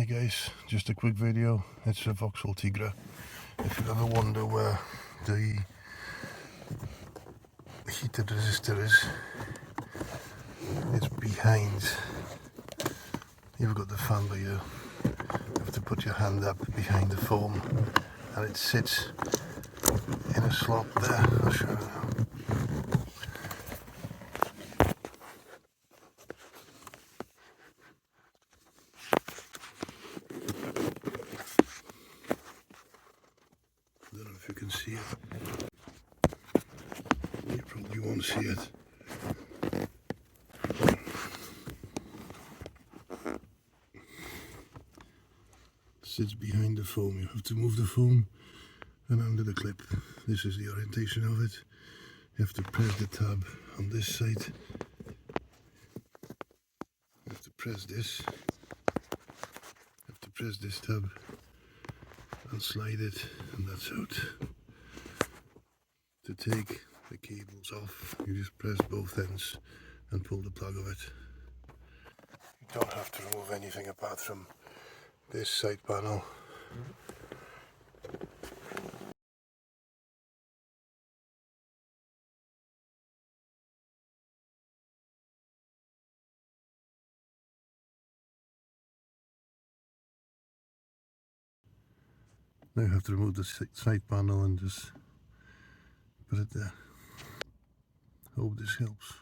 Hi guys, just a quick video. It's a Vauxhall Tigra. If you ever wonder where the heated resistor is, it's behind. You've got the fan, but you have to put your hand up behind the foam and it sits in a slot there. I'll show you now. I don't know if you can see it. You probably won't see it. Sits behind the foam. You have to move the foam and under the clip. This is the orientation of it. You have to press the tab on this side. You have to press this. You have to press this tab and slide it, and that's out. To take the cables off, you just press both ends and pull the plug of it. You don't have to remove anything apart from this side panel. Now you have to remove the side panel and just put it there. Hope this helps.